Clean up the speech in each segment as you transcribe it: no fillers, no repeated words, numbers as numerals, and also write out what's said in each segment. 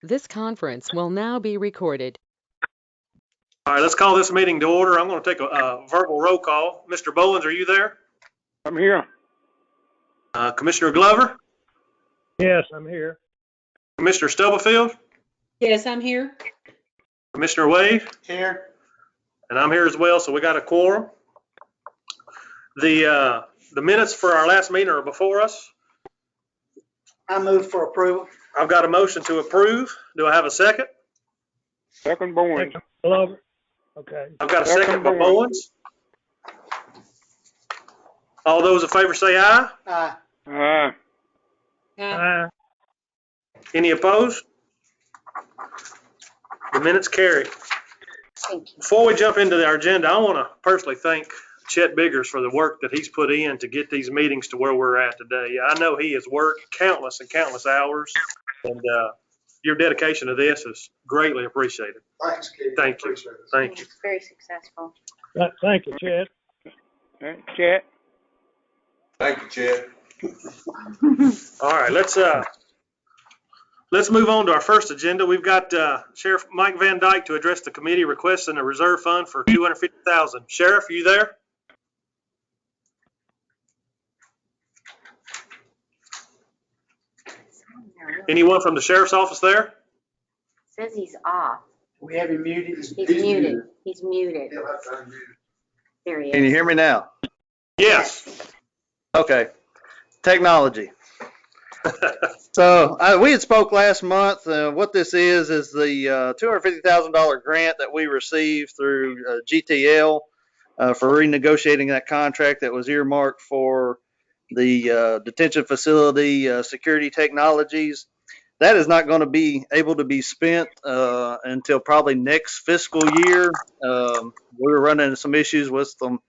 This conference will now be recorded. All right, let's call this meeting to order. I'm going to take a verbal roll call. Mr. Bowens, are you there? I'm here. Commissioner Glover? Yes, I'm here. Commissioner Stubblefield? Yes, I'm here. Commissioner Wade? Here. And I'm here as well, so we got a quorum. The minutes for our last meeting are before us. I move for approval. I've got a motion to approve. Do I have a second? Second Bowens. Glover. Okay. I've got a second by Second Bowens. All those in favor say aye. Aye. Any opposed? The minutes carry. Thank you. Before we jump into our agenda, I want to personally thank Chet Biggers for the work that he's put in to get these meetings to where we're at today. I know he has worked countless and countless hours, and your dedication to this is greatly appreciated. Thanks, Katie. Thank you. Appreciate it. Thank you. It's very successful. Thank you, Chet. Chet. Thank you, Chad. All right, let's move on to our first agenda. We've got Sheriff Mike Van Dyke to address the committee requesting a reserve fund for $250,000. Sheriff, are you there? Anyone from the sheriff's office there? Says he's off. We have him muted. He's muted. He's muted. He'll have to unmute. There he Can you is. hear me now? Yes. Okay. Technology. So we had spoke last month. What this is the $250,000 grant that we received through GTL for renegotiating that contract that was earmarked for the detention facility security technologies. That is not going to be able to be spent until probably next fiscal year. We were running into some issues with some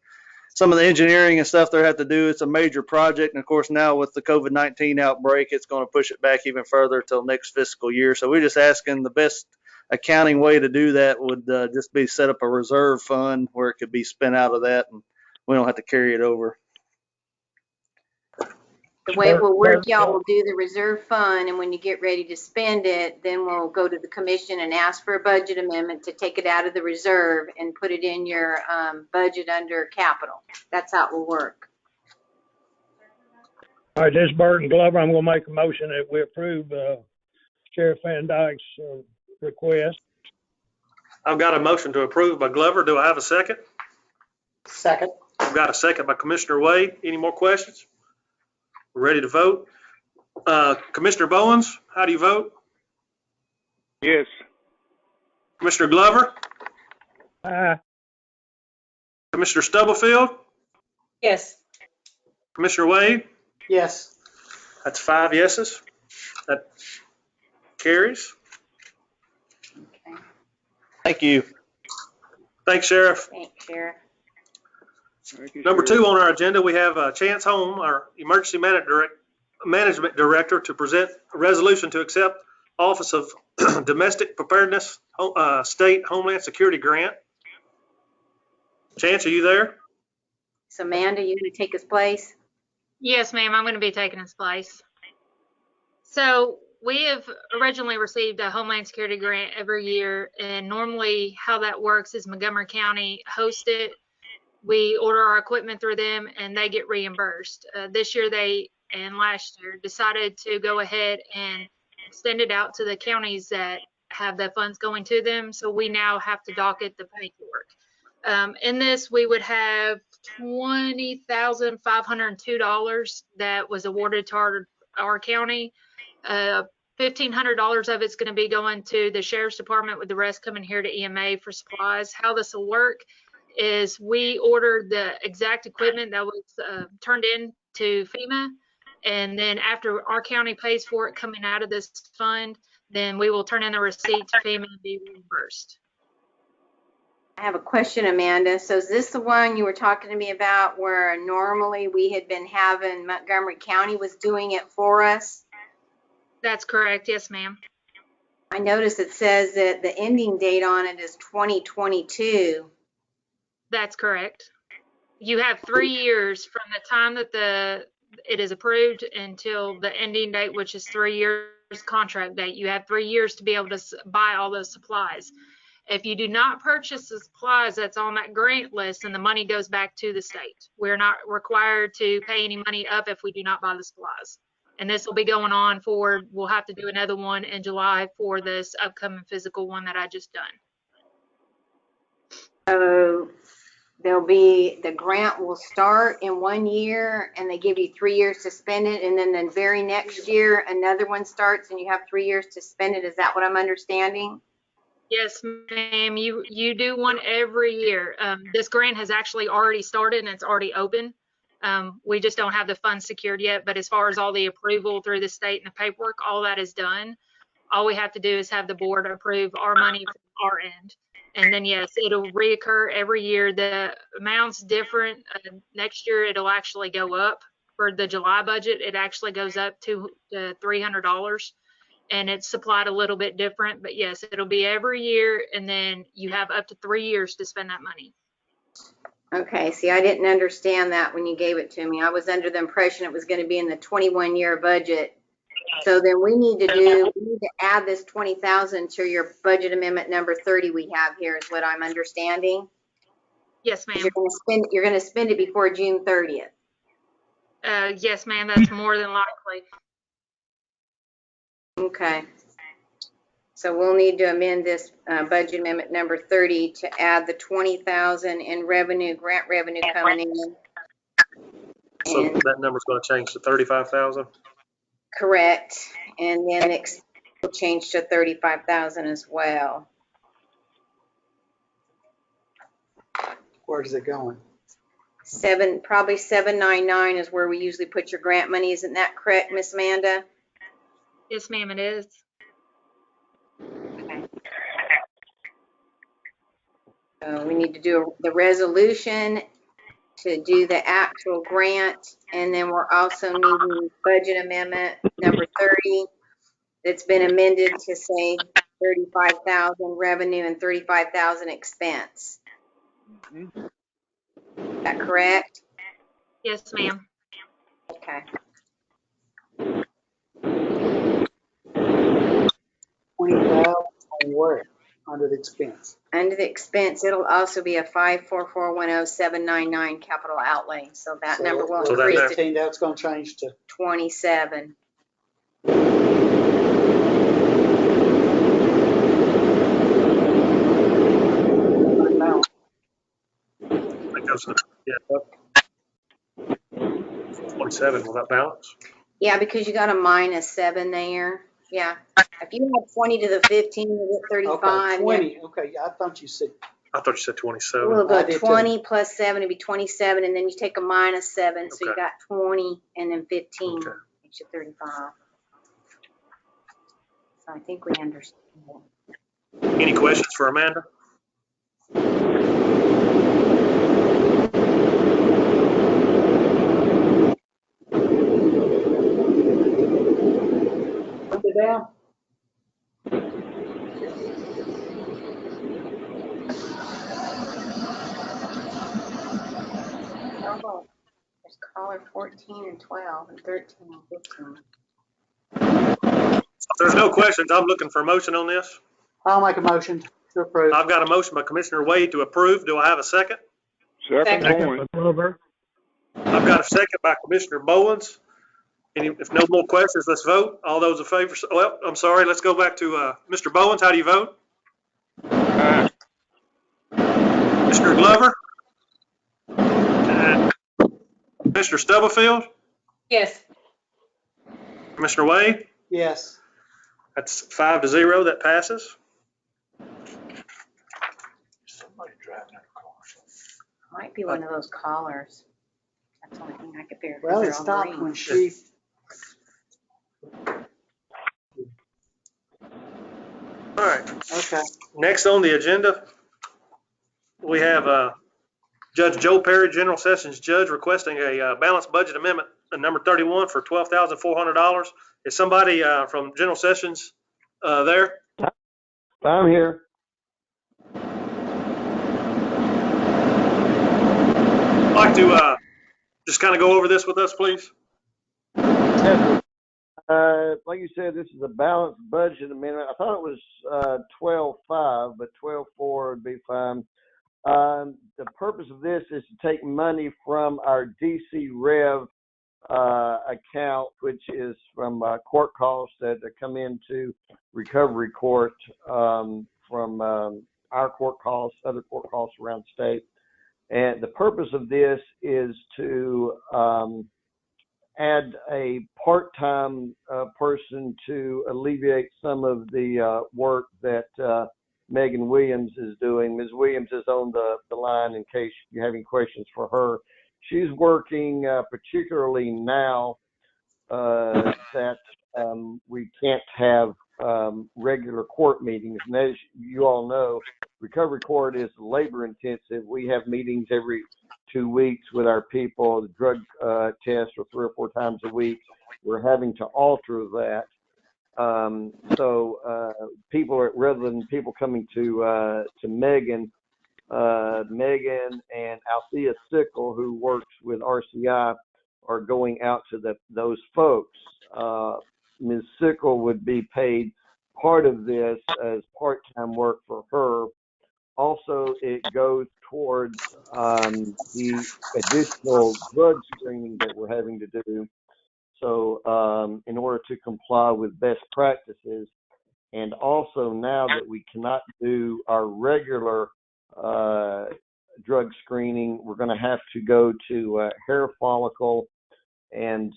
of the engineering and stuff they have to do. It's a major project. And of course, now with the COVID-19 outbreak, it's going to push it back even further till next fiscal year. So we're just asking the best accounting way to do that would just be set up a reserve fund where it could be spent out of that and we don't have to carry it over. The way it will work, y'all will do the reserve fund, and when you get ready to spend it, then we'll go to the commission and ask for a budget amendment to take it out of the reserve and put it in your budget under capital. That's how it will work. All right, this is Burton Glover. I'm going to make a motion that we approve Sheriff Van Dyke's request. I've got a motion to approve by Glover. Do I have a second? Second. I've got a second by Commissioner Wade. Any more questions? We're ready to vote. Commissioner Bowens, how do you vote? Yes. Commissioner Glover? Aye. Commissioner Stubblefield? Yes. Commissioner Wade? Yes. That's 5 yeses. That carries. Okay. Thank you. Thanks, Sheriff. Thanks, Sheriff. Number 2 on our agenda, we have Chance Holm, our Emergency Management Director, to present a resolution to accept Office of Domestic Preparedness State Homeland Security Grant. Chance, are you there? So Amanda, you going to take his place? Yes, ma'am, I'm going to be taking his place. So we have originally received a Homeland Security grant every year, and normally how that works is Montgomery County hosts it. We order our equipment through them, and they get reimbursed. This year and last year decided to go ahead and extend it out to the counties that have the funds going to them. So we now have to docket the paperwork. In this, we would have $20,502 that was awarded to our county. $1,500 of it's going to be going to the Sheriff's Department, with the rest coming here to EMA for supplies. How this will work is we ordered the exact equipment that was turned in to FEMA, and then after our county pays for it coming out of this fund, then we will turn in the receipt to FEMA and be reimbursed. I have a question, Amanda. So is this the one you were talking to me about where normally we had been having Montgomery County was doing it for us? That's correct. Yes, ma'am. I noticed it says that the ending date on it is 2022. That's correct. You have 3 years from the time that it is approved until the ending date, which is 3 years contract date. You have 3 years to be able to buy all those supplies. If you do not purchase the supplies that's on that grant list, then the money goes back to the state. We're not required to pay any money up if we do not buy the supplies. And this will be going on for, we'll have to do another one in July for this upcoming physical one that I just done. So the grant will start in 1 year and they give you 3 years to spend it. And then the very next year, another one starts and you have 3 years to spend it. Is that what I'm understanding? Yes, ma'am. You do one every year. This grant has actually already started and it's already open. We just don't have the funds secured yet. But as far as all the approval through the state and the paperwork, all that is done. All we have to do is have the board approve our money from our end. And then, yes, it'll reoccur every year. The amount's different. Next year, it'll actually go up. For the July budget, it actually goes up to $300. And it's supplied a little bit different. But, yes, it'll be every year. And then you have up to 3 years to spend that money. Okay, see, I didn't understand that when you gave it to me. I was under the impression it was going to be in the 21-year budget. So then we need to add this 20,000 to your budget amendment number 30 we have here is what I'm understanding. Yes, ma'am. You're going to spend it before June 30th. Yes, ma'am. That's more than likely. Okay. So we'll need to amend this budget amendment number 30 to add the 20,000 in revenue, grant revenue coming in. So And- that number's going to change to 35,000. Correct. And then it will change to 35,000 as well. Where's it going? Probably 799 is where we usually put your grant money. Isn't that correct, Miss Amanda? Yes, ma'am, it is. Okay. We need to do the resolution to do the actual grant, and then we're also needing budget amendment number 30 that's been amended to say 35,000 revenue and 35,000 expense. Is that correct? Yes, ma'am. Okay. 20,000 on where? Under the expense. Under the expense, it'll also be a 54410,799 capital outlay. So that number will So that- increase to 15, that's gonna change to 27. amount. That goes to, yeah. 27, will that balance? Yeah, because you got a -7 there. Yeah. If you had 20 to the 15, you get 35. Okay, 20, okay, I thought you said, I thought you said 27. We'll I go did too. 20 plus 7 to be 27, and then you take a -7, so you Okay. got 20 and then 15, Okay. makes you 35. So I think we understand. Any questions for Amanda? put it down. Oh, there's caller 14 and 12 and 13 and 15. If there's no questions, I'm looking for a motion on this. I'll make a motion to approve. I've got a motion by Commissioner Wade to approve. Do I have a second? Second by Glover. I've got a second by Commissioner Bowens. If no more questions, let's vote. All those in favor, well, I'm sorry, let's go back to Mr. Bowens. How do you vote? Mr. Glover? And Mr. Stubblefield? Yes. Commissioner Wade? Yes. That's 5-0, that passes. Might be one of those callers. That's the only thing I could figure. 'cause Well, they're it all stopped green. when she, All right, okay. next on the agenda, we have Judge Joe Perry, General Sessions Judge, requesting a balanced budget amendment, number 31 for $12,400. Is somebody from General Sessions there? I'm here. Like to just kind of go over this with us, please? Yes, Like you said, this is a balanced budget amendment. I thought it was 12.5, but 12.4 would be fine. The purpose of this is to take money from our DC Rev account, which is from court costs that come into recovery court from our court costs, other court costs around the state. And the purpose of this is to add a part-time person to alleviate some of the work that Megan Williams is doing. Ms. Williams is on the line in case you have any questions for her. She's working particularly now that we can't have regular court meetings. And as you all know, recovery court is labor intensive. We have meetings every 2 weeks with our people. The drug tests are 3 or 4 times a week. We're having to alter that. So people are, rather than people coming to Megan and Althea Sickle, who works with RCI, are going out to those folks. Ms. Sickle would be paid part of this as part-time work for her. Also, it goes towards the additional drug screening that we're having to do. So in order to comply with best practices, and also now that we cannot do our regular drug screening, we're going to have to go to hair follicle and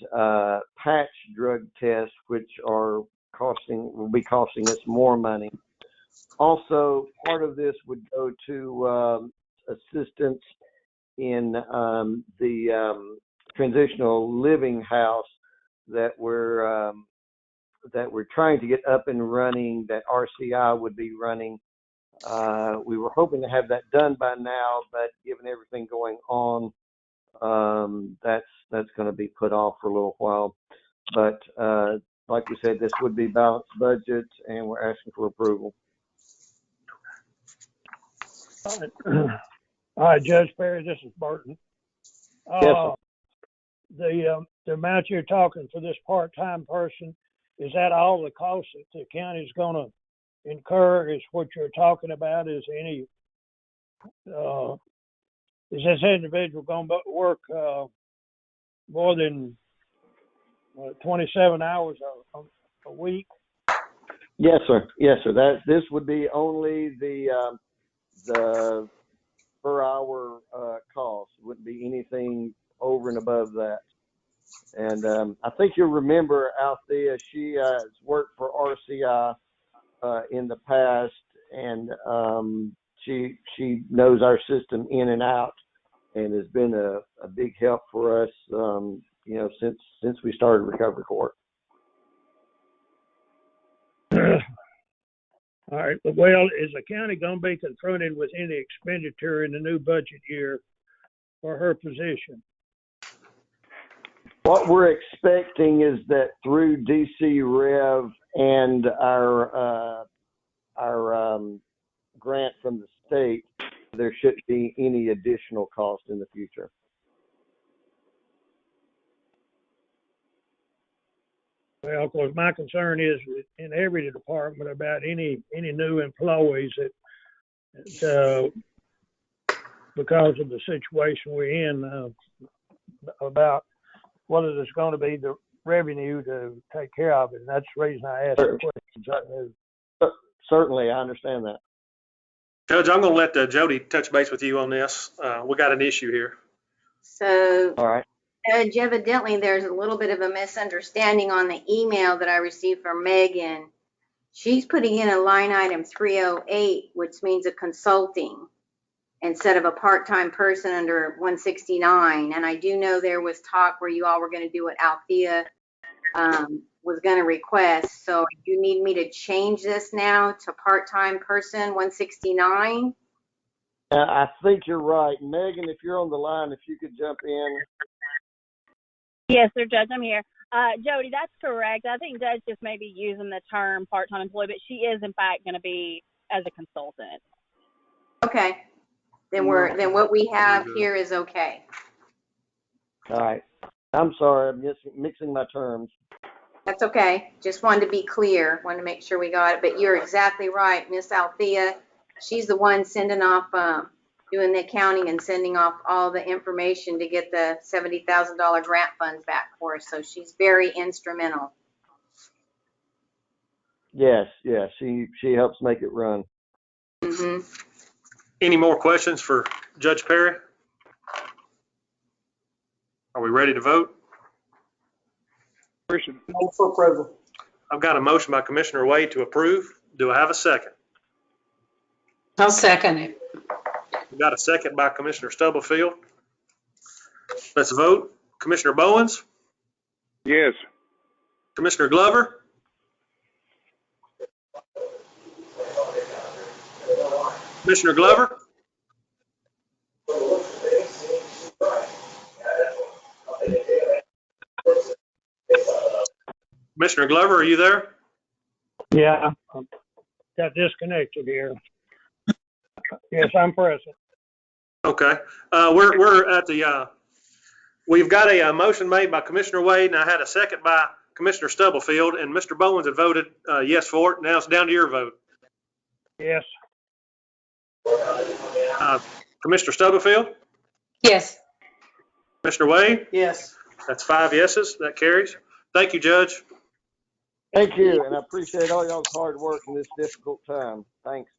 patch drug tests, which will be costing us more money. Also, part of this would go to assistance in the transitional living house that we're trying to get up and running, that RCI would be running. We were hoping to have that done by now, but given everything going on, that's going to be put off for a little while. But like we said, this would be balanced budget, and we're asking for approval. All right, Judge Perry, this is Burton. Yes, sir. The amount you're talking for this part-time person, is that all the costs that the county's going to incur? Is what you're talking about? Is this individual going to work more than 27 hours a week? Yes, sir. Yes, sir. This would be only the per hour cost. It wouldn't be anything over and above that. And I think you'll remember Althea. She has worked for RCI in the past, and she knows our system in and out, and has been a big help for us, since we started Recovery Court. All right. Well, is the county going to be confronted with any expenditure in the new budget year for her position? What we're expecting is that through DC Rev and our grant from the state, there shouldn't be any additional cost in the future. Well, of course, my concern is in every department about any new employees that because of the situation we're in, about whether there's going to be the revenue to take care of it. And that's the reason I asked the questions. Certainly, I understand that. Judge, I'm going to let Jody touch base with you on this. We got an issue here. So, All right. Judge, evidently there's a little bit of a misunderstanding on the email that I received from Megan. She's putting in a line item 308, which means a consulting, instead of a part-time person under 169. And I do know there was talk where you all were going to do what Althea was going to request. So you need me to change this now to part-time person 169? I think you're right. Megan, if you're on the line, if you could jump in. Yes, sir, Judge, I'm here. Jody, that's correct. I think Judge just may be using the term part-time employee, but she is in fact going to be as a consultant. Okay. Then what we have here is okay. All right. I'm sorry, I'm mixing my terms. That's okay. Just wanted to be clear, wanted to make sure we got it. But you're exactly right. Miss Althea, she's the one sending off, doing the accounting and sending off all the information to get the $70,000 grant funds back for us. So she's very instrumental. Yes, yes, she helps make it run. Mm-hmm. Any more questions for Judge Perry? Are we ready to vote? Move for approval. I've got a motion by Commissioner Wade to approve. Do I have a second? I'll second it. We've got a second by Commissioner Stubblefield. Let's vote. Commissioner Bowens? Yes. Commissioner Glover? Commissioner Glover? Commissioner Glover, are you there? Yeah, got disconnected here. Yes, I'm present. Okay. We're at the, we've got a motion made by Commissioner Wade, and I had a second by Commissioner Stubblefield, and Mr. Bowens had voted yes for it. Now it's down to your vote. Yes. Commissioner Stubblefield? Yes. Commissioner Wade? Yes. That's 5 yeses. That carries. Thank you, Judge. Thank you, and I appreciate all y'all's hard work in this difficult time. Thanks.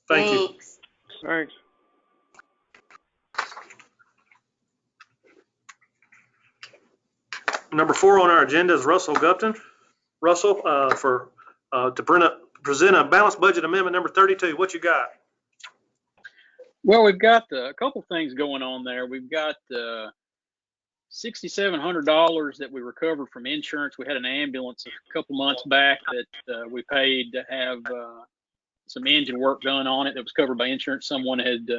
Thank you. Thanks. Thanks. Number 4 on our agenda is Russell Gupton. Russell, to present a balanced budget amendment number 32. What you got? Well, we've got a couple things going on there. We've got $6,700 that we recovered from insurance. We had an ambulance a couple months back that we paid to have some engine work done on it that was covered by insurance. Someone had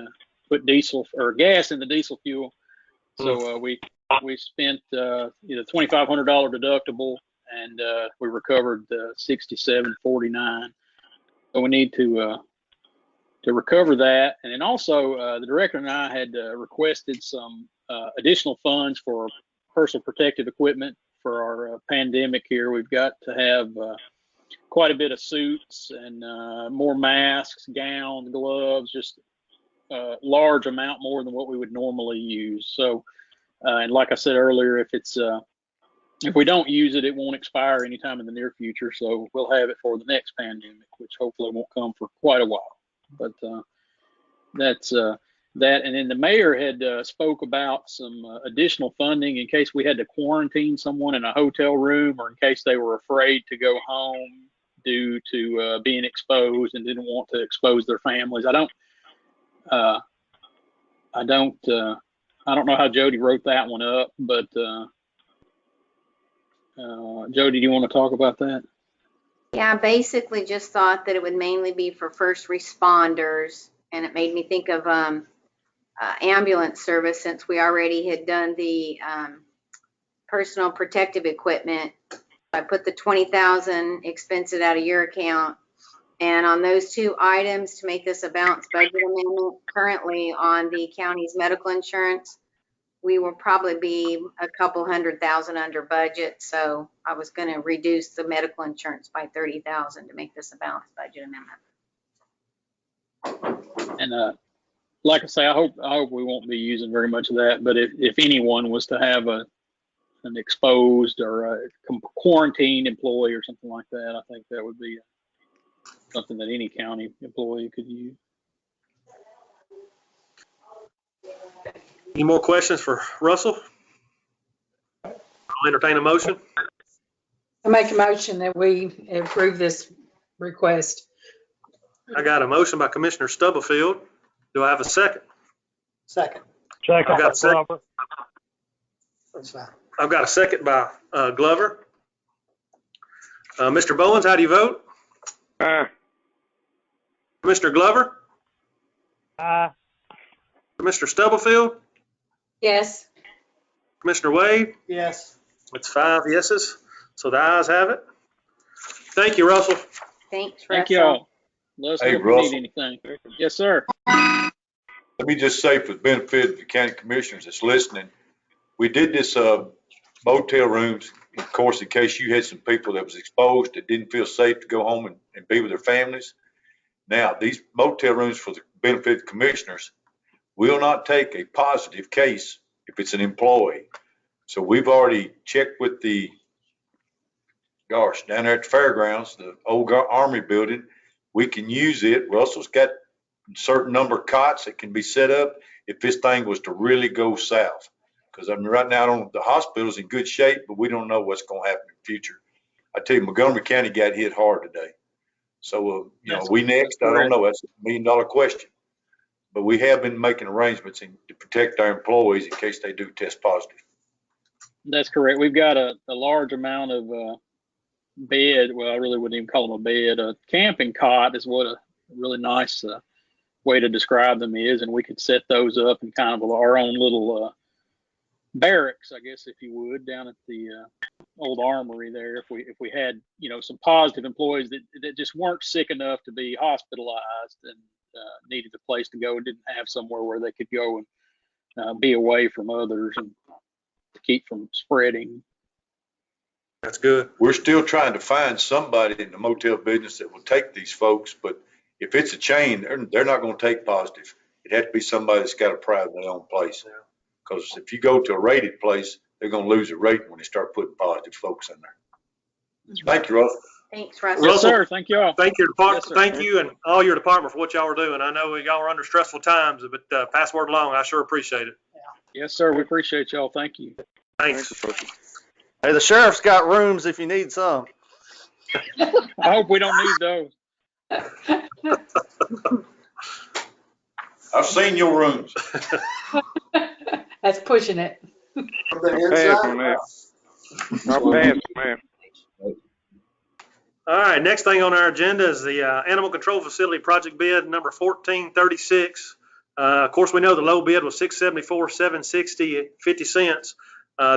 put diesel or gas in the diesel fuel. So we spent either $2,500 deductible, and we recovered $67.49. So we need to recover that. And then also the director and I had requested some additional funds for personal protective equipment for our pandemic here. We've got to have quite a bit of suits and more masks, gowns, gloves, just a large amount more than what we would normally use. So, and like I said earlier, if we don't use it, it won't expire anytime in the near future. So we'll have it for the next pandemic, which hopefully won't come for quite a while. But that's that. And then the mayor had spoke about some additional funding in case we had to quarantine someone in a hotel room, or in case they were afraid to go home due to being exposed and didn't want to expose their families. I don't know how Jody wrote that one up, but Jody, do you want to talk about that? Yeah, I basically just thought that it would mainly be for first responders, and it made me think of ambulance service, since we already had done the personal protective equipment. I put the $20,000, expense it out of your account, and on those 2 items, to make this a balanced budget amendment, currently on the county's medical insurance, we will probably be a couple $100,000 under budget. So I was going to reduce the medical insurance by $30,000 to make this a balanced budget amendment. And like I say, I hope we won't be using very much of that. But if anyone was to have an exposed or a quarantined employee or something like that, I think that would be something that any county employee could use. Any more questions for Russell? I'll entertain a motion. I make a motion that we approve this request. I got a motion by Commissioner Stubblefield. Do I have a second? Second. Second. I've got a second. Glover. That's fine. I've got a second by Glover. Mr. Bowens, how do you vote? Commissioner Glover? Aye. Commissioner Stubblefield? Yes. Commissioner Wade? Yes. It's 5 yeses, so the ayes have it. Thank you, Russell. Thanks, Thank Russell. y'all. Let us know Hey, if you Russell. need anything. Yes, sir. Let me just say, for the benefit of the county commissioners that's listening, we did this motel rooms, of course, in case you had some people that was exposed that didn't feel safe to go home and be with their families. Now, these motel rooms, for the benefit of commissioners, will not take a positive case if it's an employee. So we've already checked with down there at the fairgrounds, the old Army building. We can use it. Russell's got a certain number of cots that can be set up if this thing was to really go south. Because I mean, right now, the hospital's in good shape, but we don't know what's going to happen in the future. I tell you, Montgomery County got hit hard today. So, we next, I don't know. That's $1 million question. But we have been making arrangements to protect our employees in case they do test positive. That's correct. We've got a large amount of bed. Well, I really wouldn't even call them a bed. A camping cot is what a really nice way to describe them is. And we could set those up in kind of our own little barracks, I guess, if you would, down at the old armory there. If we had, some positive employees that just weren't sick enough to be hospitalized and needed a place to go and didn't have somewhere where they could go and be away from others and to keep from spreading. That's good. We're still trying to find somebody in the motel business that will take these folks, but if it's a chain, they're not going to take positive. It has to be somebody that's got a privately owned place. Because if you go to a rated place, they're going to lose a rating when they start putting positive folks in there. Thank you, Russell. Thanks, Russell. Yes, sir. Thank you all. Thank your department. Yes, sir. Thank you and all your department for what y'all are doing. I know y'all are under stressful times, but pass word along. I sure appreciate it. Yes, sir. We appreciate y'all. Thank you. Thanks. Hey, the sheriff's got rooms if you need some. I hope we don't need those. I've seen your rooms. That's pushing it. Pass on that. I'll pass, man. All right, next thing on our agenda is the Animal Control Facility Project bid number 1436. Of course, we know the low bid was $674,760 at 50 cents.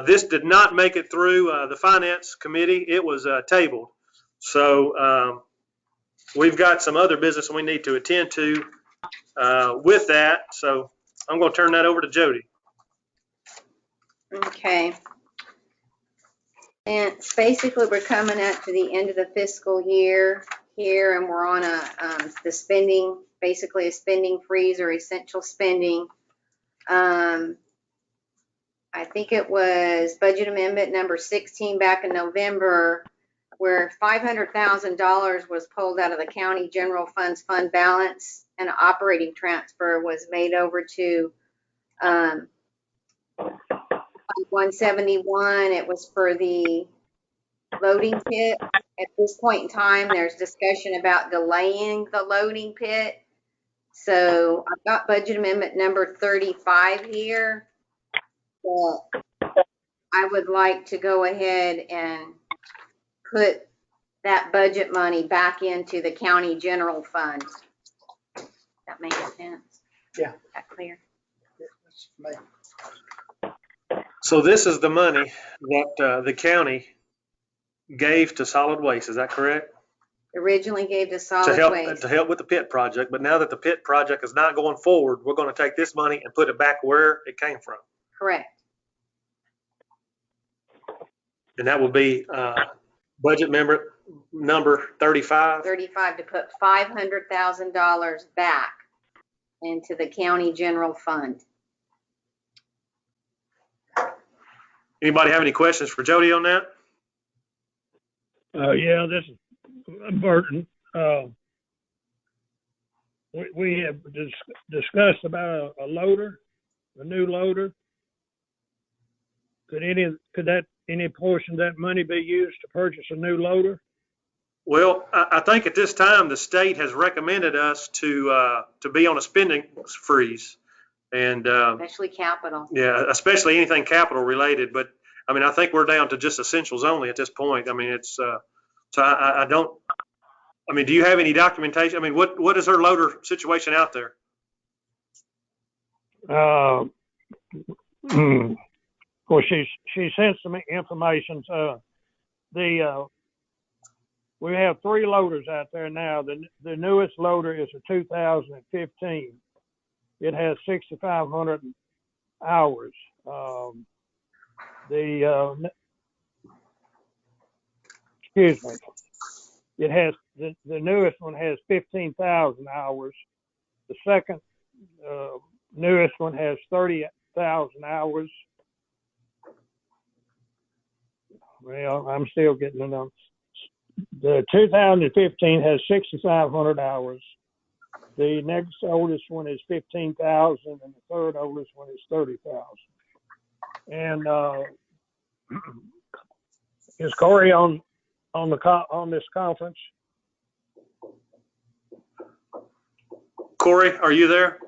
This did not make it through the Finance Committee. It was tabled. So we've got some other business we need to attend to with that. So I'm going to turn that over to Jody. Okay. And basically, we're coming up to the end of the fiscal year here, and we're on the spending, basically a spending freeze or essential spending. I think it was budget amendment number 16 back in November, where $500,000 was pulled out of the county general funds fund balance, and an operating transfer was made over to 171. It was for the loading pit. At this point in time, there's discussion about delaying the loading pit. So I've got budget amendment number 35 here. I would like to go ahead and put that budget money back into the county general fund. That makes sense? Yeah. Is that clear? So this is the money that the county gave to solid waste. Is that correct? Originally gave to solid waste. To help with the pit project, but now that the pit project is not going forward, we're going to take this money and put it back where it came from. Correct. And that will be budget number 35. 35 to put $500,000 back into the county general fund. Anybody have any questions for Jody on that? Yeah, this is Burton. We have discussed about a loader, a new loader. Could any portion of that money be used to purchase a new loader? Well, I think at this time, the state has recommended us to be on a spending freeze. And Especially capital. yeah, especially anything capital related. But I mean, I think we're down to just essentials only at this point. I mean, it's so I don't. I mean, do you have any documentation? I mean, what is her loader situation out there? Of course, she sent some information. We have 3 loaders out there now. The newest loader is a 2015. It has 6,500 hours. excuse me, it has, the newest one has 15,000 hours. The second newest one has 30,000 hours. Well, I'm still getting the numbers. The 2015 has 6,500 hours. The next oldest one is 15,000, and the third oldest one is 30,000. And is Corey on this conference? Corey, are you there?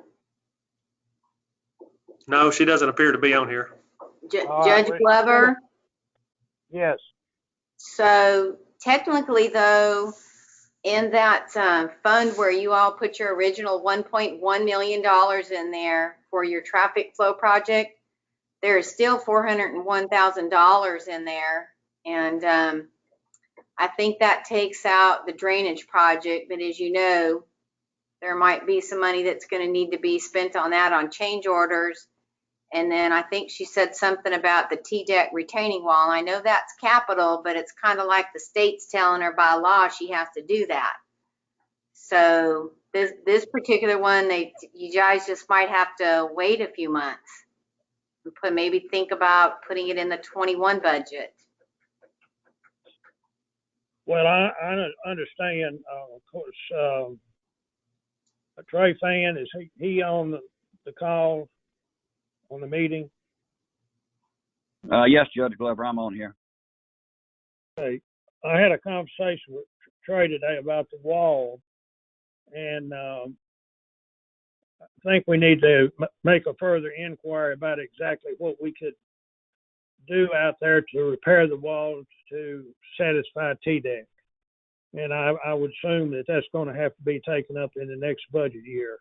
No, she doesn't appear to be on here. Judge Glover? Yes. So technically though, in that fund where you all put your original $1.1 million in there for your traffic flow project, there is still $401,000 in there. And I think that takes out the drainage project, but as you know, there might be some money that's going to need to be spent on that on change orders. And then I think she said something about the T-deck retaining wall. I know that's capital, but it's kind of like the state's telling her by law she has to do that. So this particular one, you guys just might have to wait a few months and maybe think about putting it in the 21 budget. Well, I understand. Of course, Trey Fan, is he on the call, on the meeting? Yes, Judge Glover, I'm on here. Okay. I had a conversation with Trey today about the wall, and I think we need to make a further inquiry about exactly what we could do out there to repair the walls to satisfy T-deck. And I would assume that that's going to have to be taken up in the next budget year.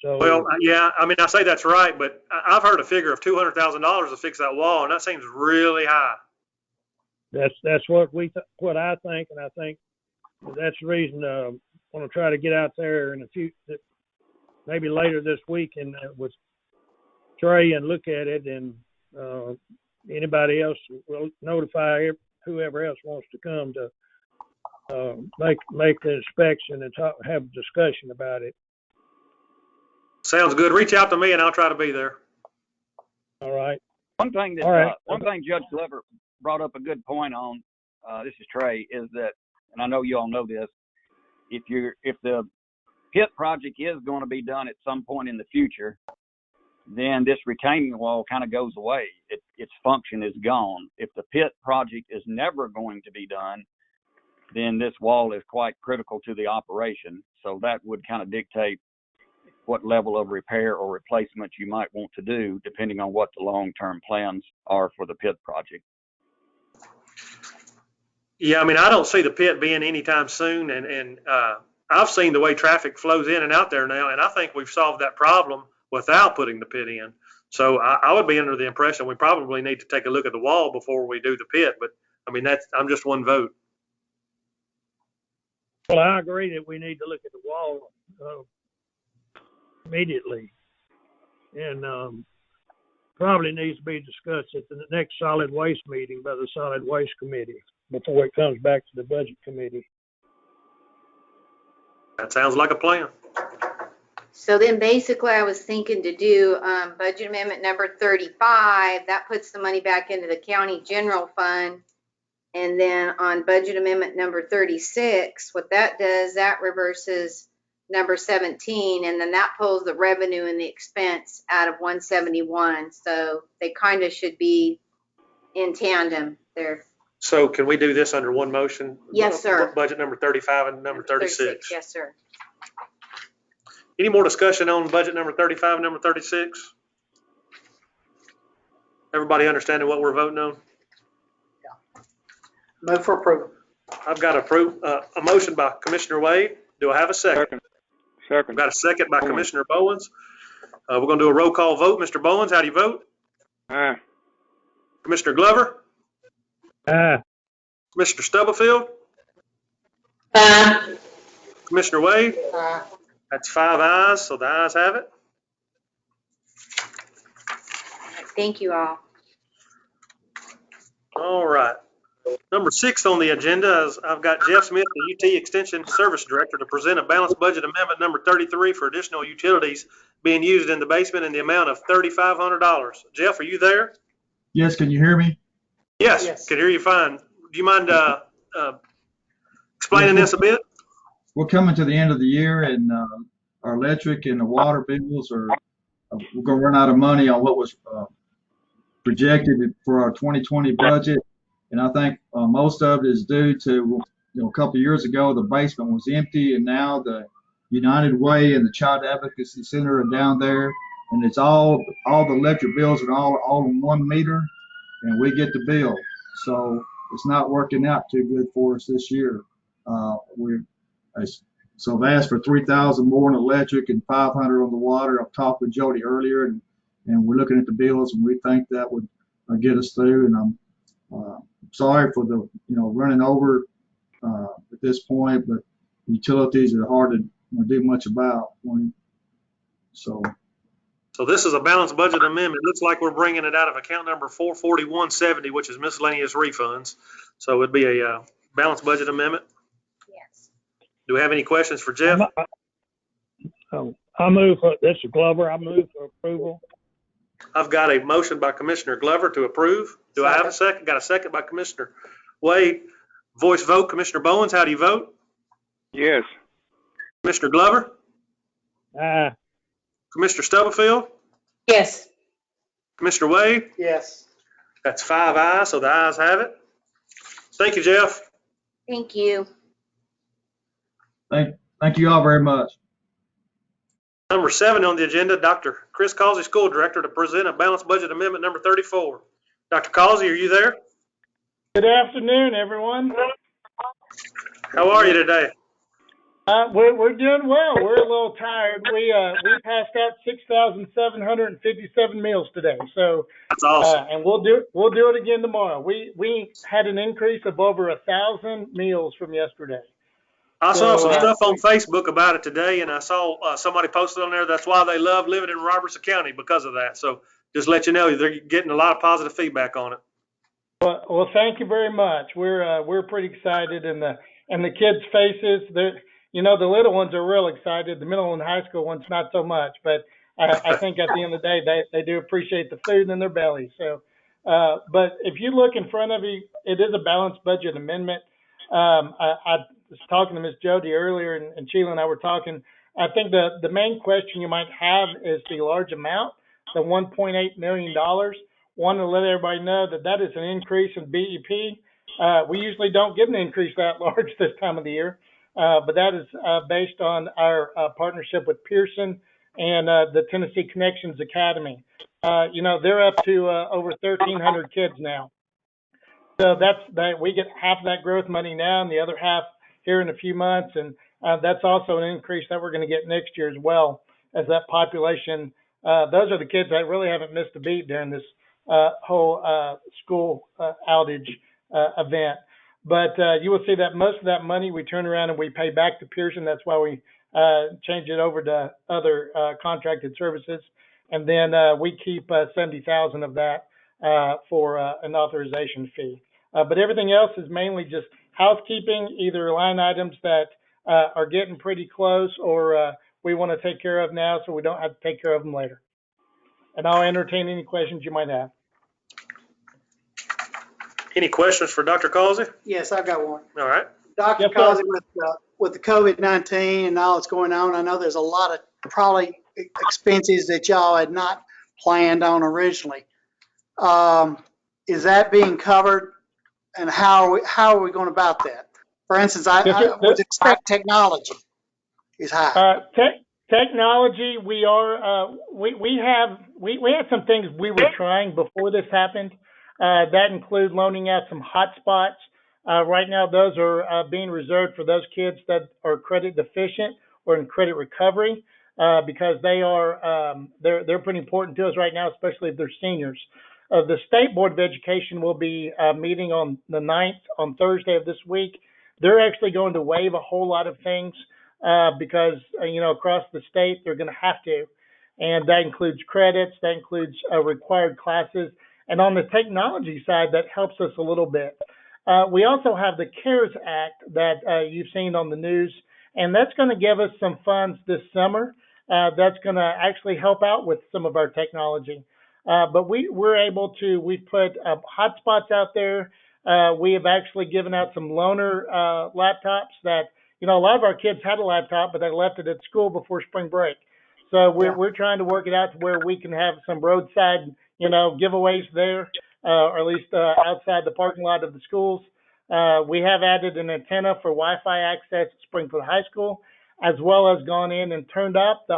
So, well, yeah, I mean, I say that's right, but I've heard a figure of $200,000 to fix that wall, and that seems really high. That's what what I think, and I think that's the reason I want to try to get out there in a few, maybe later this week, and with Trey and look at it, and anybody else will notify whoever else wants to come to make the inspection and have a discussion about it. Sounds good. Reach out to me and I'll try to be there. All right. One thing Judge Glover brought up a good point on, this is Trey, is that, and I know you all know this, if the pit project is going to be done at some point in the future, then this retaining wall kind of goes away. Its function is gone. If the pit project is never going to be done, then this wall is quite critical to the operation. So that would kind of dictate what level of repair or replacement you might want to do, depending on what the long-term plans are for the pit project. Yeah, I mean, I don't see the pit being anytime soon, and I've seen the way traffic flows in and out there now, and I think we've solved that problem without putting the pit in. So I would be under the impression we probably need to take a look at the wall before we do the pit, but I mean, I'm just one vote. Well, I agree that we need to look at the wall immediately, and probably needs to be discussed at the next solid waste meeting by the solid waste committee before it comes back to the budget committee. That sounds like a plan. So then basically I was thinking to do budget amendment number 35. That puts the money back into the county general fund. And then on budget amendment number 36, what that does, that reverses number 17, and then that pulls the revenue and the expense out of 171. So they kind of should be in tandem there. So can we do this under one motion? Yes, sir. Budget number 35 and number 36. Yes, sir. Any more discussion on budget number 35 and number 36? Everybody understanding what we're voting on? Move for approval. I've got a motion by Commissioner Wade. Do I have a second? Second. I've got a second by Commissioner Bowens. We're going to do a roll call vote. Mr. Bowens, how do you vote? Aye. Commissioner Glover? Aye. Commissioner Stubblefield? Aye. Commissioner Wade? Aye. That's 5 ayes, so the ayes have it. Thank you all. All right. Number 6 on the agenda is I've got Jeff Smith, the UT Extension Service Director, to present a balanced budget amendment number 33 for additional utilities being used in the basement in the amount of $3,500. Jeff, are you there? Yes, can you hear me? Yes, can hear you fine. Do you mind explaining this a bit? We're coming to the end of the year, and our electric and the water bills are, we're going to run out of money on what was projected for our 2020 budget. And I think most of it is due to, a couple of years ago, the basement was empty, and now the United Way and the Child Advocacy Center are down there, and it's all the electric bills are all in one meter, and we get the bill. So it's not working out too good for us this year. So I've asked for 3,000 more in electric and 500 on the water. I've talked with Jody earlier, and we're looking at the bills, and we think that would get us through. And I'm sorry for the running over at this point, but utilities are hard to do much about. So this is a balanced budget amendment. Looks like we're bringing it out of account number 44170, which is miscellaneous refunds. So it'd be a balanced budget amendment. Yes. Do we have any questions for Jeff? I move for, this is Glover, I move for approval. I've got a motion by Commissioner Glover to approve. Do I have a second? Got a second by Commissioner Wade. Voice vote. Commissioner Bowens, how do you vote? Yes. Commissioner Glover? Aye. Commissioner Stubblefield? Yes. Commissioner Wade? Yes. That's 5 ayes, so the ayes have it. Thank you, Jeff. Thank you. thank you all very much. Number 7 on the agenda, Dr. Chris Causey, School Director, to present a balanced budget amendment number 34. Dr. Causey, are you there? Good afternoon, everyone. How are you today? We're doing well. We're a little tired. We passed out 6,757 meals today. So that's awesome. And we'll do it again tomorrow. We had an increase of over 1,000 meals from yesterday. I saw some stuff on Facebook about it today, and I saw somebody posted on there. That's why they love living in Robertson County, because of that. So just let you know, they're getting a lot of positive feedback on it. Well, thank you very much. We're pretty excited, and the kids' faces, the little ones are real excited. The middle and high school ones not so much, but I think at the end of the day, they do appreciate the food in their bellies. So, but if you look in front of you, it is a balanced budget amendment. I was talking to Ms. Jody earlier, and Sheila and I were talking. I think the main question you might have is the large amount, the $1.8 million. Want to let everybody know that is an increase in BEP. We usually don't get an increase that large this time of the year, but that is based on our partnership with Pearson and the Tennessee Connections Academy. They're up to over 1,300 kids now. So we get half of that growth money now, and the other half here in a few months, and that's also an increase that we're going to get next year as well, as that population. Those are the kids that really haven't missed a beat during this whole school outage event. But you will see that most of that money we turn around and we pay back to Pearson. That's why we change it over to other contracted services, and then we keep 70,000 of that for an authorization fee. But everything else is mainly just housekeeping, either line items that are getting pretty close or we want to take care of now so we don't have to take care of them later. And I'll entertain any questions you might have. Any questions for Dr. Causey? Yes, I've got one. All right. Dr. Causey, with the COVID-19 and all that's going on, I know there's a lot of probably expenses that y'all had not planned on originally. Is that being covered, and how are we going about that? For instance, I would expect technology is high. Technology, we had some things we were trying before this happened. That include loaning out some hotspots. Right now, those are being reserved for those kids that are credit deficient or in credit recovery, because they're pretty important to us right now, especially if they're seniors. The State Board of Education will be meeting on the 9th, on Thursday of this week. They're actually going to waive a whole lot of things because, across the state, they're going to have to. And that includes credits, that includes required classes. And on the technology side, that helps us a little bit. We also have the CARES Act that you've seen on the news, and that's going to give us some funds this summer. That's going to actually help out with some of our technology. But we're able to, we've put hotspots out there. We have actually given out some loaner laptops that, you know, a lot of our kids had a laptop, but they left it at school before spring break. So we're trying to work it out to where we can have some roadside, you know, giveaways there, or at least outside the parking lot of the schools. We have added an antenna for Wi-Fi access at Springfield High School, as well as gone in and turned up the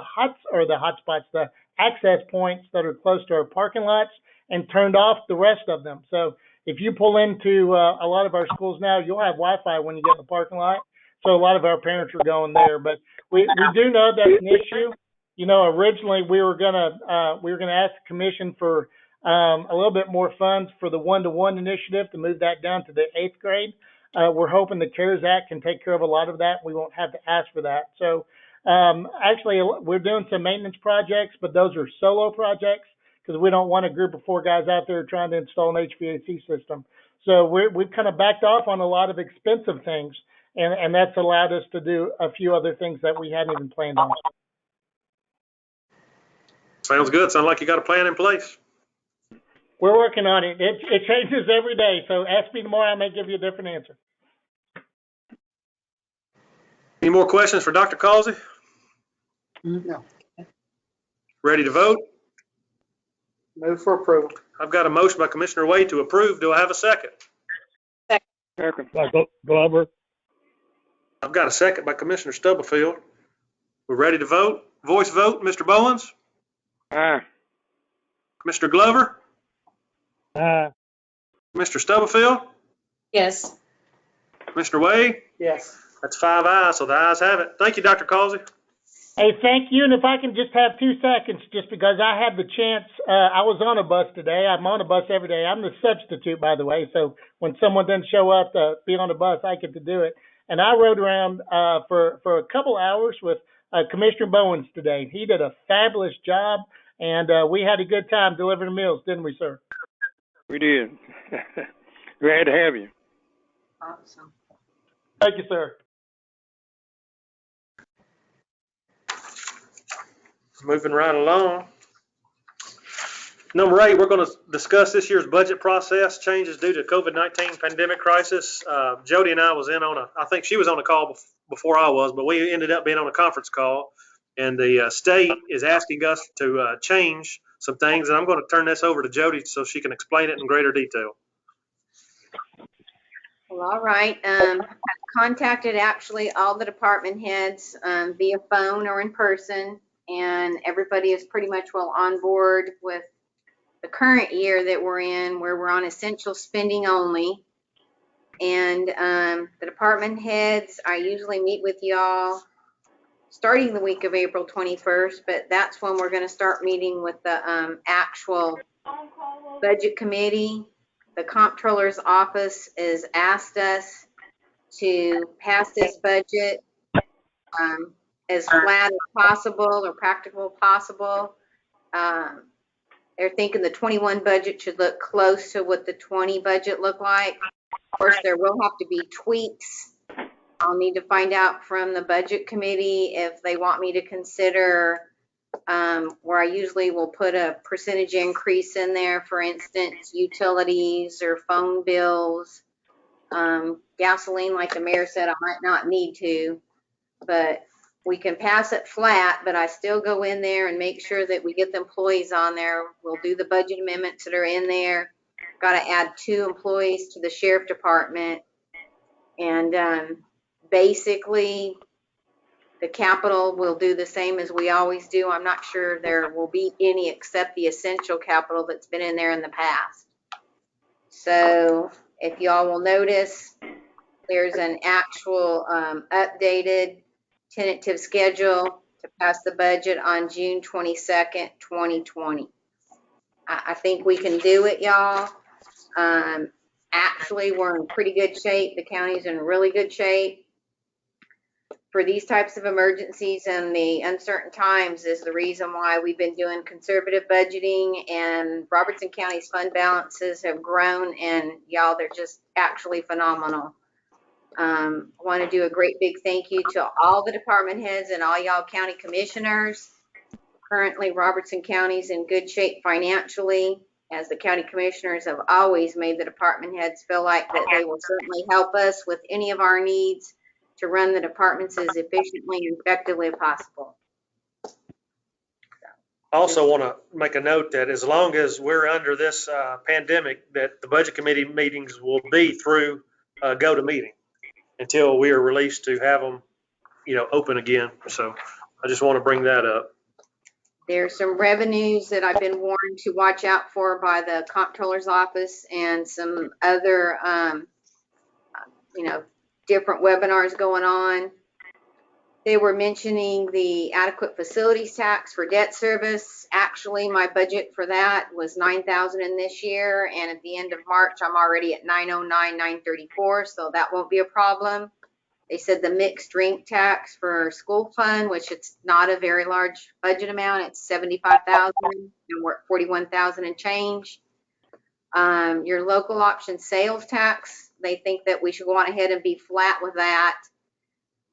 access points that are close to our parking lots and turned off the rest of them. So if you pull into a lot of our schools now, you'll have Wi-Fi when you get in the parking lot. So a lot of our parents are going there, but we do know that's an issue. You know, originally we were gonna ask the commission for a little bit more funds for the one-to-one initiative to move that down to the 8th grade. We're hoping the CARES Act can take care of a lot of that. We won't have to ask for that. So actually, we're doing some maintenance projects, but those are solo projects because we don't want a group of 4 guys out there trying to install an HVAC system. So we've kind of backed off on a lot of expensive things, and that's allowed us to do a few other things that we hadn't even planned on. Sounds good. Sounds like you got a plan in place. We're working on it. It changes every day. So ask me tomorrow, I may give you a different answer. Any more questions for Dr. Causey? No. Ready to vote? Move for approval. I've got a motion by Commissioner Wade to approve. Do I have a second? Second. Glover. I've got a second by Commissioner Stubblefield. We're ready to vote. Voice vote. Mr. Bowens? Aye. Commissioner Glover? Aye. Mr. Stubblefield? Yes. Commissioner Wade? Yes. That's 5 ayes, so the ayes have it. Thank you, Dr. Causey. Hey, thank you. And if I can just have 2 seconds, just because I had the chance, I was on a bus today. I'm on a bus every day. I'm the substitute, by the way. So when someone doesn't show up to be on a bus, I get to do it. And I rode around for a couple hours with Commissioner Bowens today. He did a fabulous job, and we had a good time delivering meals, didn't we, sir? We did. Glad to have you. Awesome. Thank you, sir. Moving right along. Number 8, we're going to discuss this year's budget process changes due to COVID-19 pandemic crisis. Jody and I was in on I think she was on a call before I was, but we ended up being on a conference call, and the state is asking us to change some things, and I'm going to turn this over to Jody so she can explain it in greater detail. Well, all right. I've contacted actually all the department heads via phone or in person, and everybody is pretty much well on board with the current year that we're in, where we're on essential spending only. And the department heads, I usually meet with y'all starting the week of April 21st, but that's when we're going to start meeting with the actual budget committee. The comptroller's office has asked us to pass this budget as flat as possible or practical possible. They're thinking the 21 budget should look close to what the 20 budget looked like. Of course, there will have to be tweaks. I'll need to find out from the budget committee if they want me to consider where I usually will put a percentage increase in there, for instance, utilities or phone bills. Gasoline, like the mayor said, I might not need to, but we can pass it flat, but I still go in there and make sure that we get the employees on there. We'll do the budget amendments that are in there. Got to add 2 employees to the sheriff department. And basically, the capital will do the same as we always do. I'm not sure there will be any except the essential capital that's been in there in the past. So if y'all will notice, there's an actual updated tentative schedule to pass the budget on June 22nd, 2020. I think we can do it, y'all. Actually, we're in pretty good shape. The county's in really good shape. for these types of emergencies and the uncertain times is the reason why we've been doing conservative budgeting, and Robertson County's fund balances have grown, and y'all, they're just actually phenomenal. I want to do a great big thank you to all the department heads and all y'all county commissioners. Currently, Robertson County's in good shape financially, as the county commissioners have always made the department heads feel like that they will certainly help us with any of our needs to run the departments as efficiently and effectively as possible. I also want to make a note that as long as we're under this pandemic, that the budget committee meetings will be through GoToMeeting until we are released to have them, open again. So I just want to bring that up. There's some revenues that I've been warned to watch out for by the comptroller's office, and some other, different webinars going on. They were mentioning the adequate facilities tax for debt service. Actually, my budget for that was $9,000 in this year, and at the end of March, I'm already at $909,934, so that won't be a problem. They said the mixed drink tax for school fund, which it's not a very large budget amount, it's $75,000, and we're at $41,000 and change. Your local option sales tax, they think that we should go on ahead and be flat with that.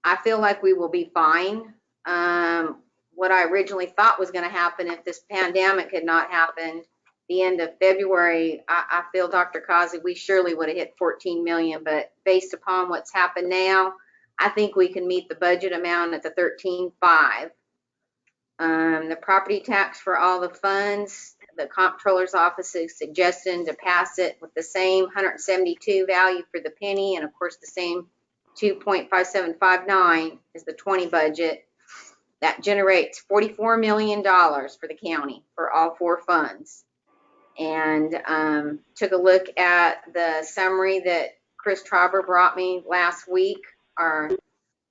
I feel like we will be fine. What I originally thought was going to happen if this pandemic had not happened, the end of February, I feel, Dr. Kazi, we surely would have hit 14 million, but based upon what's happened now, I think we can meet the budget amount at the 13.5. The property tax for all the funds, the comptroller's office is suggesting to pass it with the same 172 value for the penny, and of course the same 2.5759 is the 20 budget. That generates $44 million for the county for all four funds. And took a look at the summary that Chris Trauber brought me last week, our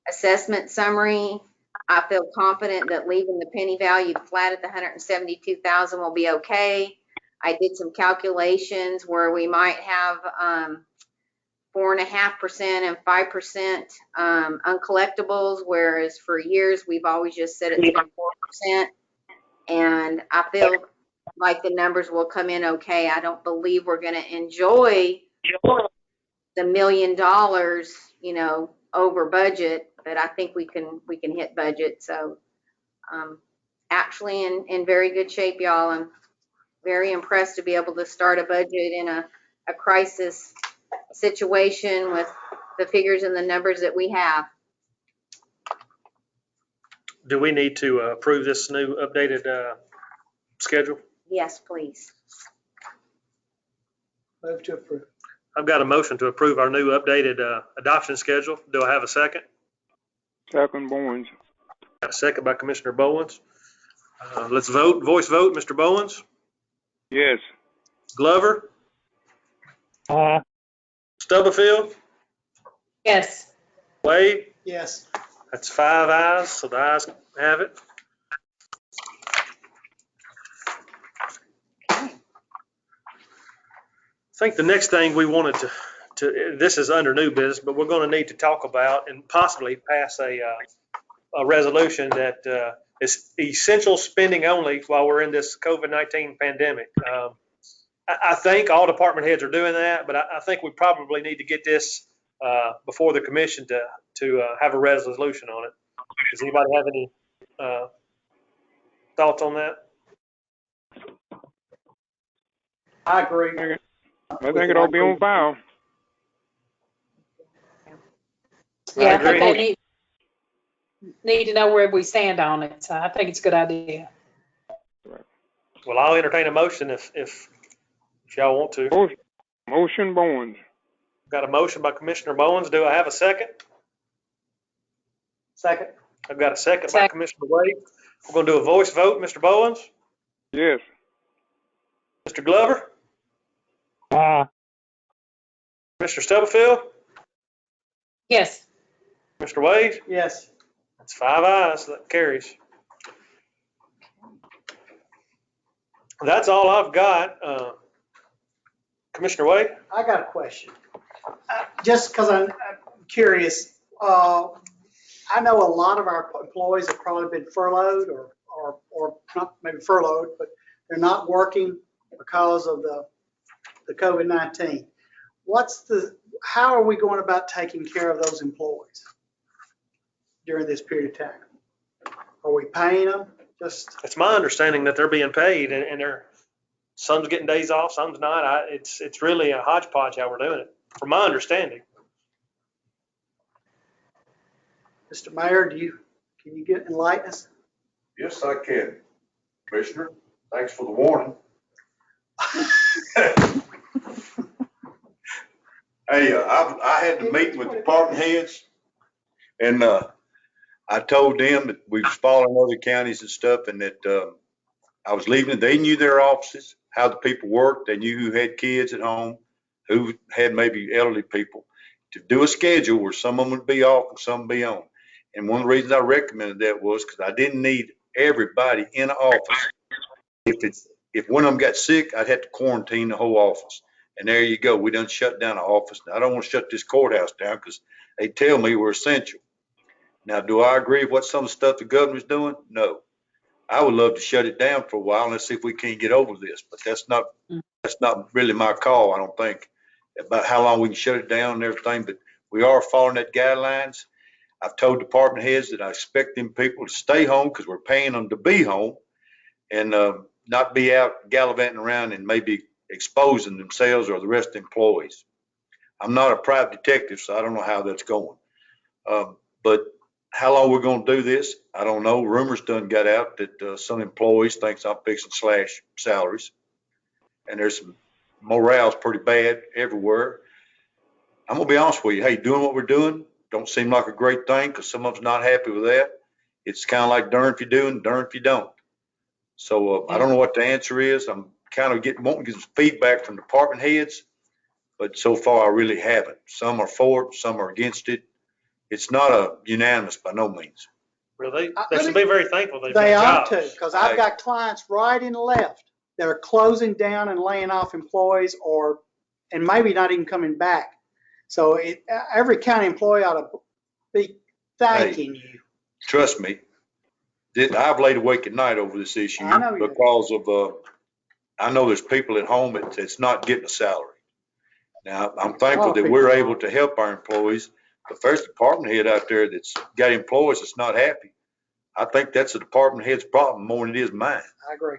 assessment summary. I feel confident that leaving the penny value flat at the 172,000 will be okay. I did some calculations where we might have 4.5% and 5% uncollectibles, whereas for years we've always just said it's been 4%. And I feel like the numbers will come in okay. I don't believe we're going to enjoy the $1 million, over budget, but I think we can hit budget. So actually in very good shape, y'all. I'm very impressed to be able to start a budget in a crisis situation with the figures and the numbers that we have. Do we need to approve this new updated schedule? Yes, please. Move to approve. I've got a motion to approve our new updated adoption schedule. Do I have a second? Second, Bowens. Got a second by Commissioner Bowens. Let's vote. Voice vote. Mr. Bowens? Yes. Glover? Stubblefield? Yes. Wade? Yes. That's 5 ayes, so the ayes have it. I think the next thing we wanted to this is under new business, but we're going to need to talk about and possibly pass a resolution that is essential spending only while we're in this COVID-19 pandemic. I think all department heads are doing that, but I think we probably need to get this before the commission to have a resolution on it. Does anybody have any thoughts on that? I agree. I think it ought to be on file. Yeah, I think they need to know where we stand on it. So I think it's a good idea. Well, I'll entertain a motion if y'all want to. Motion, Bowens. Got a motion by Commissioner Bowens. Do I have a second? Second. I've got a second by Commissioner Wade. We're going to do a voice vote. Mr. Bowens? Yes. Mr. Glover? Mr. Stubblefield? Yes. Mr. Wade? Yes. That's 5 ayes. That carries. That's all I've got. Commissioner Wade? I got a question. Just because I'm curious, I know a lot of our employees have probably been furloughed or not maybe furloughed, but they're not working because of the COVID-19. How are we going about taking care of those employees during this period of time? Are we paying them? It's my understanding that they're being paid and they're, some's getting days off, some's not. It's really a hodgepodge how we're doing it, from my understanding. Mr. Mayor, can you enlighten us? Yes, I can. Commissioner, thanks for the warning. Hey, I had the meeting with department heads, and I told them that we was following other counties and stuff, and that I was leaving. They knew their offices, how the people worked. They knew who had kids at home, who had maybe elderly people. To do a schedule where some of them would be off and some would be on. And one of the reasons I recommended that was because I didn't need everybody in the office. If one of them got sick, I'd have to quarantine the whole office. And there you go. We done shut down the office. Now, I don't want to shut this courthouse down because they tell me we're essential. Now, do I agree with what some of the stuff the governor's doing? No. I would love to shut it down for a while and let's see if we can't get over this. But that's not really my call, I don't think, about how long we can shut it down and everything. But we are following that guidelines. I've told department heads that I expect them people to stay home because we're paying them to be home and not be out gallivanting around and maybe exposing themselves or the rest of the employees. I'm not a private detective, so I don't know how that's going. But how long we're going to do this, I don't know. Rumors done got out that some employees thinks I'm fixing to slash salaries. And there's some morale's pretty bad everywhere. I'm going to be honest with you. Hey, doing what we're doing don't seem like a great thing because some of us not happy with that. It's kind of like darn if you do and darn if you don't. So I don't know what the answer is. I'm kind of wanting to get some feedback from department heads, but so far I really haven't. Some are for it, some are against it. It's not a unanimous by no means. Really, they should be very thankful they've They got ought jobs. to, because I've got clients right and left that are closing down and laying off employees and maybe not even coming back. So every county employee ought to be thanking you. Trust me, I've laid awake at night over this issue because of, I know there's people at home that's not getting a salary. Now, I'm thankful that we're able to help our employees. But there's a department head out there that's got employees that's not happy. I think that's a department head's problem more than it is mine. I agree.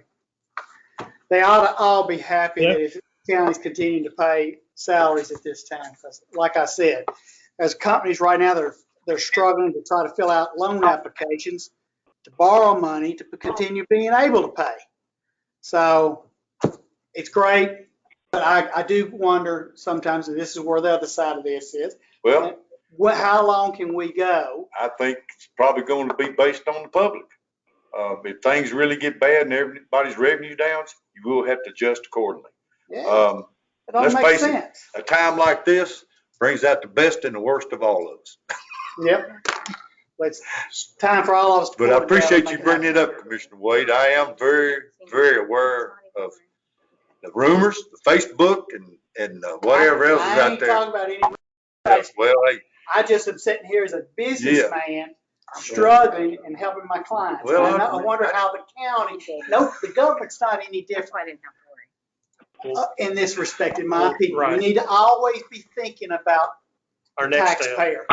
They ought to all be happy that if counties continue to pay salaries at this time. Because like I said, as companies right now, they're struggling to try to fill out loan applications to borrow money to continue being able to pay. So it's great, but I do wonder sometimes, and this is where the other side of this is. Well, how long can we go? I think it's probably going to be based on the public. If things really get bad and everybody's revenue down, you will have to adjust accordingly. Yeah, let's face it, a time like this brings out the best and the worst of all of us. Yep. It's time for all of us to. But I appreciate you bringing it up, Commissioner Wade. I am very, very aware of the rumors, the Facebook, and whatever else is out there. I ain't talking about any. Well, hey. I just am sitting here as a businessman struggling and helping my clients. Well, I wonder how the county, the government's not any different in this respect, in my opinion. Right. We need to always be thinking about our the next taxpayer,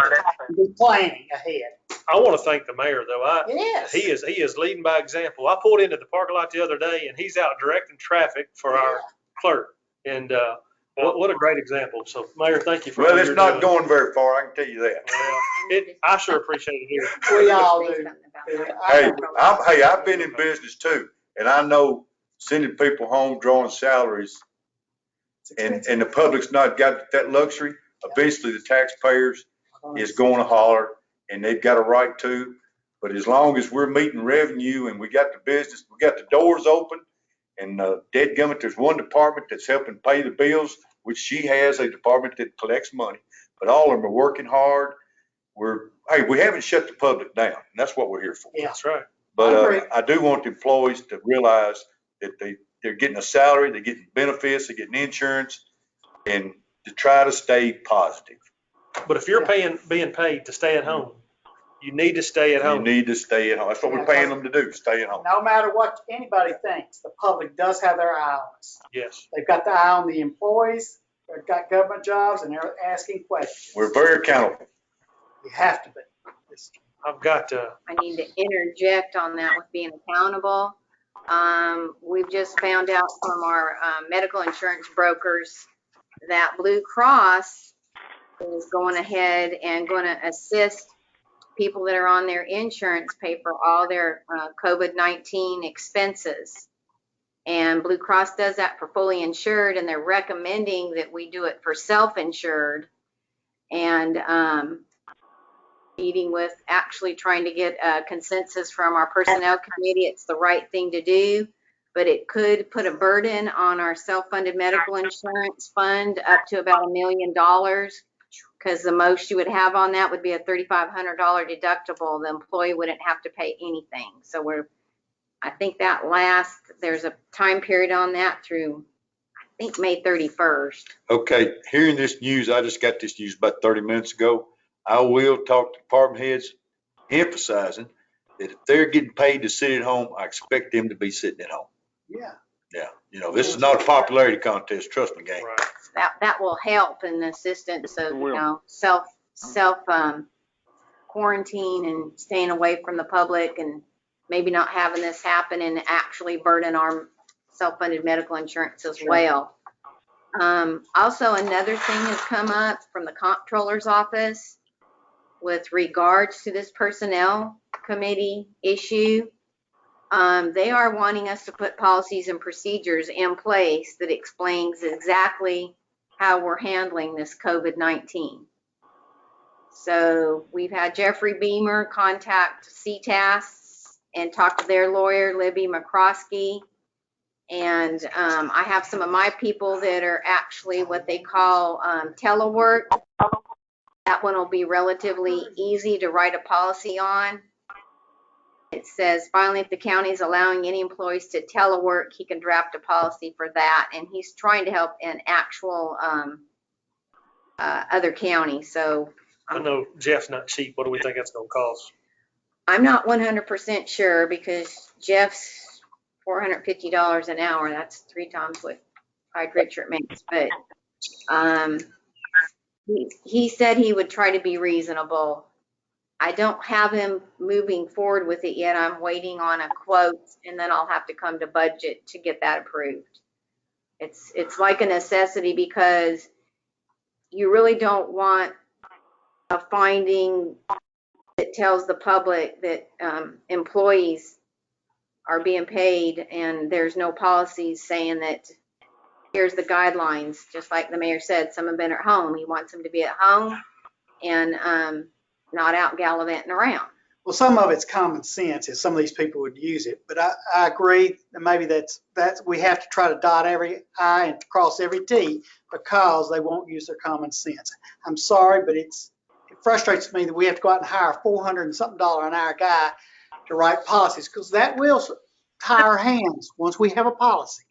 be planning ahead. I want to thank the mayor though. Yes. He is leading by example. I pulled into the parking lot the other day and he's out directing traffic for our clerk. And what a great example. So Mayor, thank you for Well, it's not going very far, I can tell you that. Well, I sure appreciate it here. We all do. Hey, I've been in business too, and I know sending people home drawing salaries and the public's not got that luxury. Eventually the taxpayers is going to holler and they've got a right to, but as long as we're meeting revenue and we got the business, we got the doors open. And dadgummit, there's one department that's helping pay the bills, which she has a department that collects money, but all of them are working hard. We haven't shut the public down, and that's what we're here for. Yeah. That's right. But I do want the employees to realize that they're getting a salary, they're getting benefits, they're getting insurance, and to try to stay positive. But if you're being paid to stay at home, You need to stay at You home. need to stay at home. That's what we're paying them to do, stay at home. No matter what anybody thinks, the public does have their eye on us. Yes. They've got the eye on the employees, they've got government jobs, and they're asking questions. We're very accountable. You have to be. I've got to. I need to interject on that with being accountable. We've just found out from our medical insurance brokers that Blue Cross is going ahead and going to assist people that are on their insurance pay for all their COVID-19 expenses. And Blue Cross does that for fully insured, and they're recommending that we do it for self-insured. And meeting with actually trying to get a consensus from our personnel committee, it's the right thing to do, but it could put a burden on our self-funded medical insurance fund up to about $1 million, because the most you would have on that would be a $3,500 deductible. The employee wouldn't have to pay anything. So I think that there's a time period on that through, I think, May 31st. Okay, hearing this news, I just got this news about 30 minutes ago. I will talk to department heads emphasizing that if they're getting paid to sit at home, I expect them to be sitting at home. Yeah. Yeah, you know, this is not a popularity contest, trust me, gang. Right. That will help in assistance of, self quarantine and staying away from the public, and maybe not having this happen and actually burden our self-funded medical insurance as well. Also, another thing has come up from the comptroller's office with regards to this personnel committee issue. They are wanting us to put policies and procedures in place that explains exactly how we're handling this COVID-19. So we've had Jeffrey Beamer contact CTAS and talk to their lawyer, Libby McCroskey. And I have some of my people that are actually what they call telework. That one will be relatively easy to write a policy on. It says, finally, if the county is allowing any employees to telework, he can draft a policy for that. And he's trying to help in actual other counties. So I know Jeff's not cheap. What do we think that's going to cost? I'm not 100% sure, because Jeff's $450 an hour. That's 3 times what Hyde Richard makes. But he said he would try to be reasonable. I don't have him moving forward with it yet. I'm waiting on a quote, and then I'll have to come to budget to get that approved. It's like a necessity, because you really don't want a finding that tells the public that employees are being paid and there's no policies saying that here's the guidelines. Just like the mayor said, some have been at home. He wants them to be at home and not out gallivanting around. Well, some of it's common sense, and some of these people would use it. But I agree that maybe that's we have to try to dot every I and cross every T, because they won't use their common sense. I'm sorry, but it frustrates me that we have to go out and hire a $400 and something an hour guy to write policies, because that will tie our hands once we have a policy.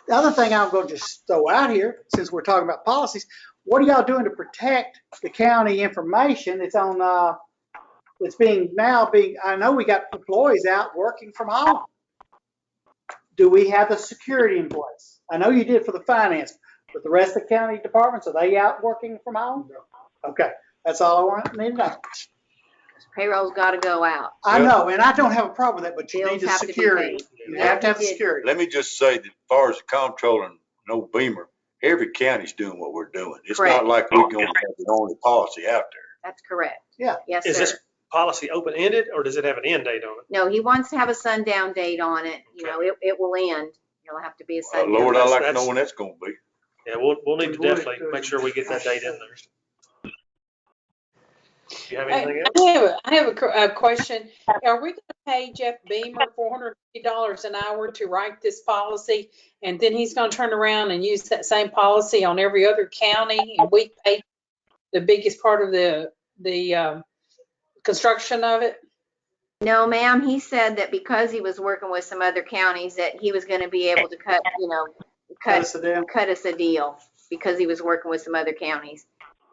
The other thing I'm going to just throw out here, since we're talking about policies, what are y'all doing to protect the county information that's on, it's I know we got employees out working from home. Do we have the security in place? I know you did for the finance, but the rest of the county departments, are they out working from home? No. Okay, that's all I need to know. Payroll's got to go out. I know, and I don't have a problem with that, but you Bills need the have to be security. paid. You have to have the security. Let me just say that as far as the comptroller and no Beamer, every county's doing what we're doing. It's Correct. not like we're going to have the only policy out there. That's correct. Yeah. Yes, Is sir. this policy open-ended, or does it have an end date on it? No, he wants to have a sundown date on it. You know, it will end. It'll have to be a sundown. Lord, I date. like to know when that's going to be. Yeah, we'll need to definitely make sure we get that date in there. Do you have anything else? I have a question. Are we going to pay Jeff Beamer $450 an hour to write this policy, and then he's going to turn around and use that same policy on every other county, and we pay the biggest part of the construction of it? No, ma'am. He said that because he was working with some other counties, that he was going to be able to cut us a deal because he was working with some other counties.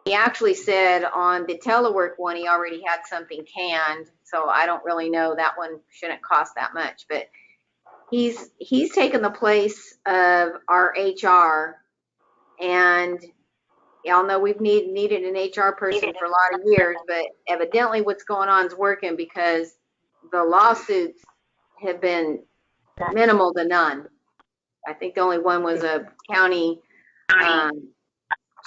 he actually said on the telework one, he already had something canned. So I don't really know, that one shouldn't cost that much, but he's taken the place of our HR. And y'all know we've needed an HR person for a lot of years, but evidently what's going on is working, because the lawsuits have been minimal to none. I think the only one was a county,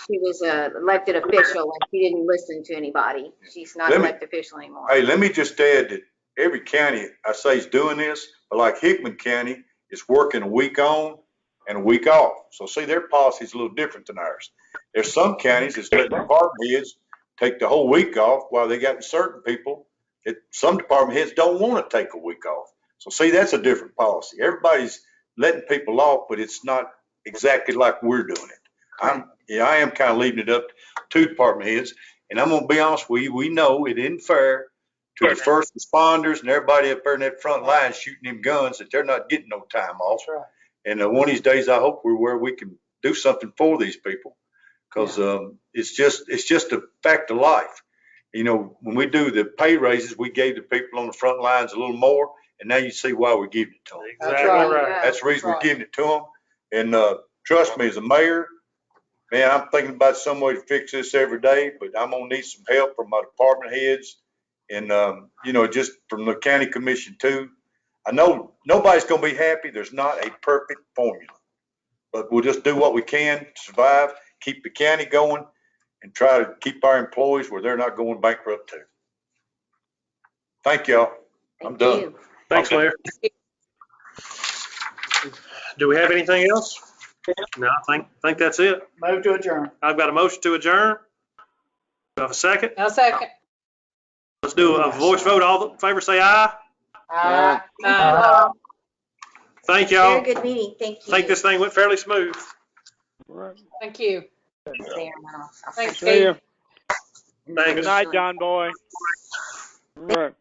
she was a elected official and she didn't listen to anybody. She's not an elected official anymore. Hey, let me just add that every county I say is doing this, but like Hickman County is working a week on and a week off. So see, their policy is a little different than ours. There's some counties that's letting department heads take the whole week off, while they got certain people that some department heads don't want to take a week off. So see, that's a different policy. Everybody's letting people off, but it's not exactly like we're doing it. I am kind of leaving it up to department heads, and I'm gonna be honest with you, we know it isn't fair to the first responders and everybody up there in that front line shooting them guns, that they're not getting no time off. That's right. And one of these days, I hope we're where we can do something for these people, because it's just a fact of life. You know, when we do the pay raises, we gave the people on the front lines a little more, and now you see why we're giving it to them. Exactly right. That's the reason we're giving it to them. And trust me, as a mayor, man, I'm thinking about some way to fix this every day, but I'm gonna need some help from my department heads and, you know, just from the county commission too. I know nobody's gonna be happy. There's not a perfect formula, but we'll just do what we can to survive, keep the county going, and try to keep our employees where they're not going bankrupt too. Thank y'all. I'm done. Thanks, Mayor. Do we have anything else? No, I think that's it. Move to adjourn. I've got a motion to adjourn. Do I have a second? I'll second. Let's do a voice vote. All in favor say aye. Thank y'all. Very good meeting. Thank you. I think this thing went fairly smooth. Thank you. I'll Thanks, See ya. Kate. Thanks. Good night, John Boy. All right.